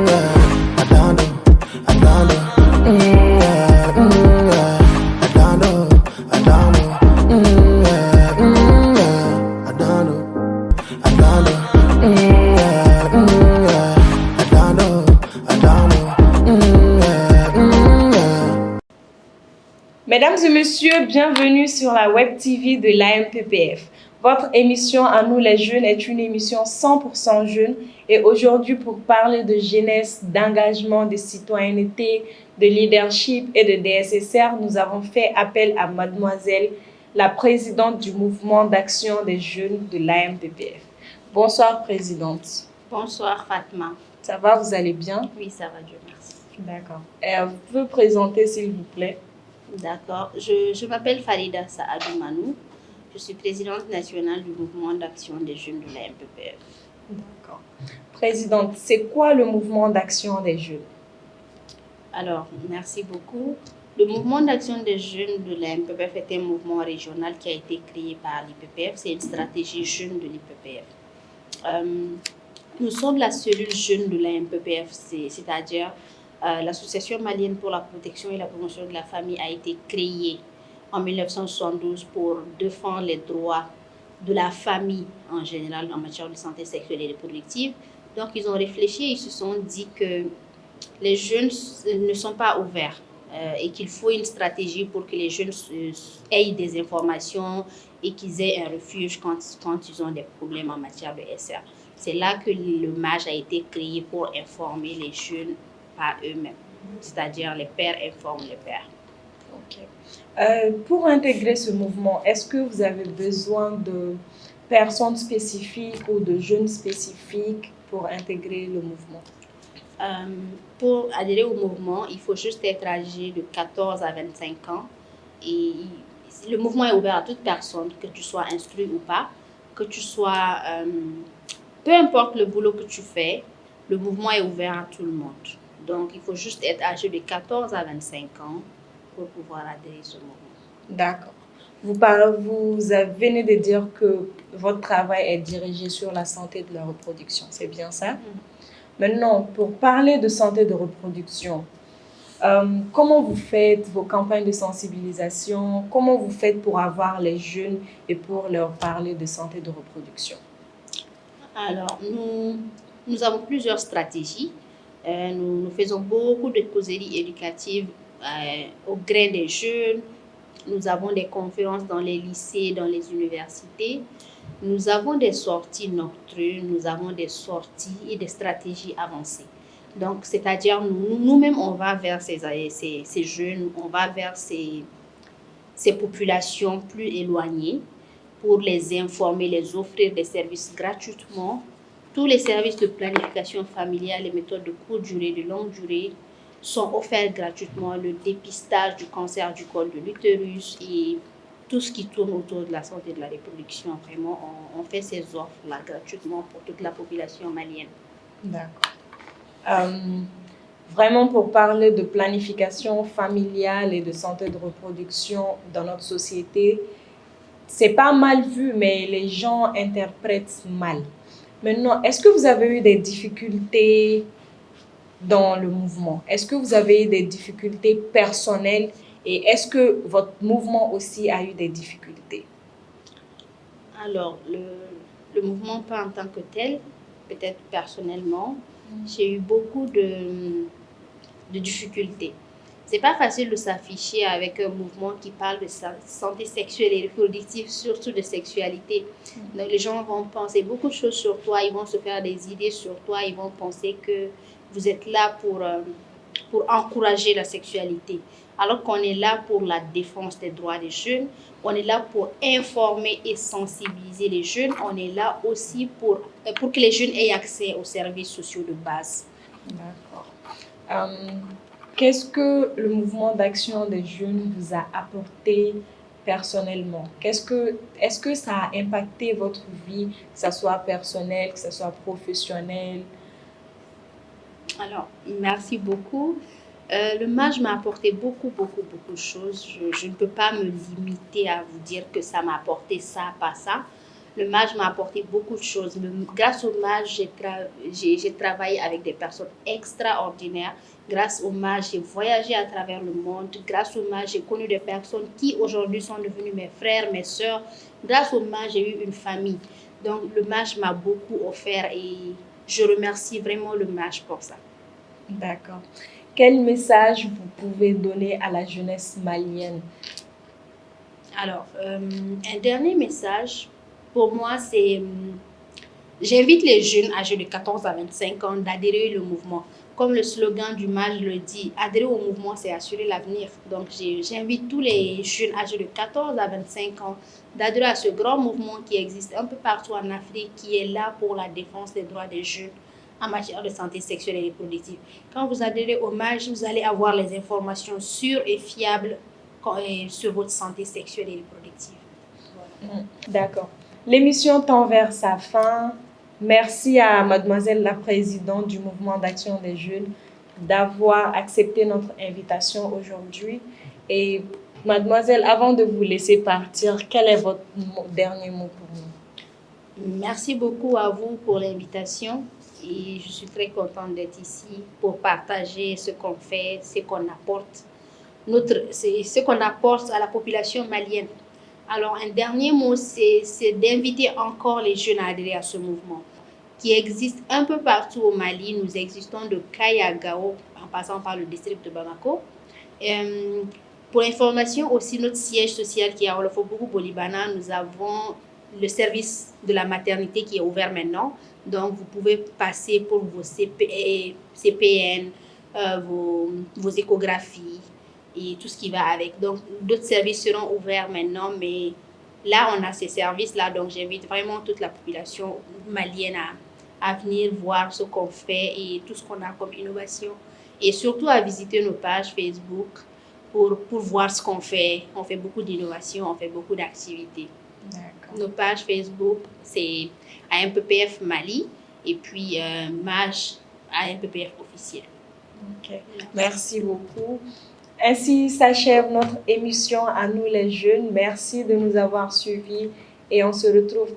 I don't know, I don't know. Yeah, yeah. I don't know, I don't know. Yeah, yeah. I don't know, I don't know. Yeah, yeah. I don't know, I don't know. Yeah, yeah. Mesdames et messieurs, bienvenue sur la Web TV de l'AMPPF. Votre émission à nous les jeunes est une émission 100% jeune et aujourd'hui pour parler de jeunesse, d'engagement, de citoyenneté, de leadership et de DSSR, nous avons fait appel à mademoiselle, la présidente du mouvement d'action des jeunes de l'AMPPF. Bonsoir présidente. Bonsoir Fatma. Ça va, vous allez bien? Oui, ça va, Dieu merci. D'accord. Vous pouvez présenter s'il vous plaît? D'accord. Je m'appelle Farida Saadou Manou. Je suis présidente nationale du mouvement d'action des jeunes de la MPPF. D'accord. Présidente, c'est quoi le mouvement d'action des jeunes? Alors, merci beaucoup. Le mouvement d'action des jeunes de la MPPF est un mouvement régional qui a été créé par l'IPPF. C'est une stratégie jeune de l'IPPF. Nous sommes la cellule jeune de la MPPF, c'est-à-dire l'Association malienne pour la protection et la promotion de la famille a été créée en 1972 pour défendre les droits de la famille en général en matière de santé sexuelle et reproductive. Donc, ils ont réfléchi et ils se sont dit que les jeunes ne sont pas ouverts et qu'il faut une stratégie pour que les jeunes aient des informations et qu'ils aient un refuge quand ils ont des problèmes en matière de SR. C'est là que le MAJ a été créé pour informer les jeunes par eux-mêmes, c'est-à-dire les pères informent les pères. Ok. Pour intégrer ce mouvement, est-ce que vous avez besoin de personnes spécifiques ou de jeunes spécifiques pour intégrer le mouvement? Pour adhérer au mouvement, il faut juste être âgé de 14 à 25 ans. Et le mouvement est ouvert à toute personne, que tu sois instruit ou pas, que tu sois... peu importe le boulot que tu fais, le mouvement est ouvert à tout le monde. Donc, il faut juste être âgé de 14 à 25 ans pour pouvoir adhérer à ce mouvement. D'accord. Vous venez de dire que votre travail est dirigé sur la santé de la reproduction, c'est bien ça? Maintenant, pour parler de santé de reproduction, comment vous faites vos campagnes de sensibilisation? Comment vous faites pour avoir les jeunes et pour leur parler de santé de reproduction? Alors, nous avons plusieurs stratégies. Nous faisons beaucoup de causeries éducatives au gré des jeunes. Nous avons des conférences dans les lycées, dans les universités. Nous avons des sorties nocturnes, nous avons des sorties et des stratégies avancées. Donc, c'est-à-dire, nous-mêmes, on va vers ces jeunes, on va vers ces populations plus éloignées pour les informer, les offrir des services gratuitement. Tous les services de planification familiale, les méthodes de courte durée, de longue durée sont offerts gratuitement. Le dépistage du cancer du col de l'utérus et tout ce qui tourne autour de la santé de la reproduction. Vraiment, on fait ces offres-là gratuitement pour toute la population malienne. D'accord. Vraiment, pour parler de planification familiale et de santé de reproduction dans notre société, c'est pas mal vu, mais les gens interprètent mal. Maintenant, est-ce que vous avez eu des difficultés dans le mouvement? Est-ce que vous avez eu des difficultés personnelles et est-ce que votre mouvement aussi a eu des difficultés? Alors, le mouvement pas en tant que tel, peut-être personnellement, j'ai eu beaucoup de difficultés. C'est pas facile de s'afficher avec un mouvement qui parle de santé sexuelle et reproductive, surtout de sexualité. Donc, les gens vont penser beaucoup de choses sur toi, ils vont se faire des idées sur toi, ils vont penser que vous êtes là pour encourager la sexualité. Alors qu'on est là pour la défense des droits des jeunes, on est là pour informer et sensibiliser les jeunes, on est là aussi pour que les jeunes aient accès aux services sociaux de base. D'accord. Qu'est-ce que le mouvement d'action des jeunes vous a apporté personnellement? Est-ce que ça a impacté votre vie, que ce soit personnel, que ce soit professionnel? Alors, merci beaucoup. Le MAJ m'a apporté beaucoup de choses. Je ne peux pas me limiter à vous dire que ça m'a apporté ça, pas ça. Le MAJ m'a apporté beaucoup de choses. Grâce au MAJ, j'ai travaillé avec des personnes extraordinaires. Grâce au MAJ, j'ai voyagé à travers le monde. Grâce au MAJ, j'ai connu des personnes qui aujourd'hui sont devenues mes frères, mes sœurs. Grâce au MAJ, j'ai eu une famille. Donc, le MAJ m'a beaucoup offert et je remercie vraiment le MAJ pour ça. D'accord. Quel message vous pouvez donner à la jeunesse malienne? Alors, un dernier message, pour moi, c'est j'invite les jeunes âgés de 14 à 25 ans d'adhérer au mouvement. Comme le slogan du MAJ le dit, adhérer au mouvement, c'est assurer l'avenir. Donc, j'invite tous les jeunes âgés de 14 à 25 ans d'adhérer à ce grand mouvement qui existe un peu partout en Afrique, qui est là pour la défense des droits des jeunes en matière de santé sexuelle et reproductive. Quand vous adhérez au MAJ, vous allez avoir les informations sûres et fiables sur votre santé sexuelle et reproductive. Voilà. D'accord. L'émission tend vers sa fin. Merci à mademoiselle la présidente du mouvement d'action des jeunes d'avoir accepté notre invitation aujourd'hui. Et mademoiselle, avant de vous laisser partir, quel est votre dernier mot pour nous? Merci beaucoup à vous pour l'invitation et je suis très contente d'être ici pour partager ce qu'on fait, ce qu'on apporte, ce qu'on apporte à la population malienne. Alors, un dernier mot, c'est d'inviter encore les jeunes à adhérer à ce mouvement qui existe un peu partout au Mali. Nous existons de Kayagao en passant par le district de Bamako. Pour information aussi, notre siège social qui est à Olofo-Bougou-Bolibana, nous avons le service de la maternité qui est ouvert maintenant. Donc, vous pouvez passer pour vos CPN, vos échographies et tout ce qui va avec. Donc, d'autres services seront ouverts maintenant, mais là, on a ces services-là. Donc, j'invite vraiment toute la population malienne à venir voir ce qu'on fait et tout ce qu'on a comme innovation. Et surtout à visiter nos pages Facebook pour voir ce qu'on fait. On fait beaucoup d'innovations, on fait beaucoup d'activités. D'accord. Nos pages Facebook, c'est AMPPF Mali et puis MAJ AMPPF officiel. Okay. Merci beaucoup. Ainsi s'achève notre émission à nous les jeunes. Merci de nous avoir suivis et on se retrouve.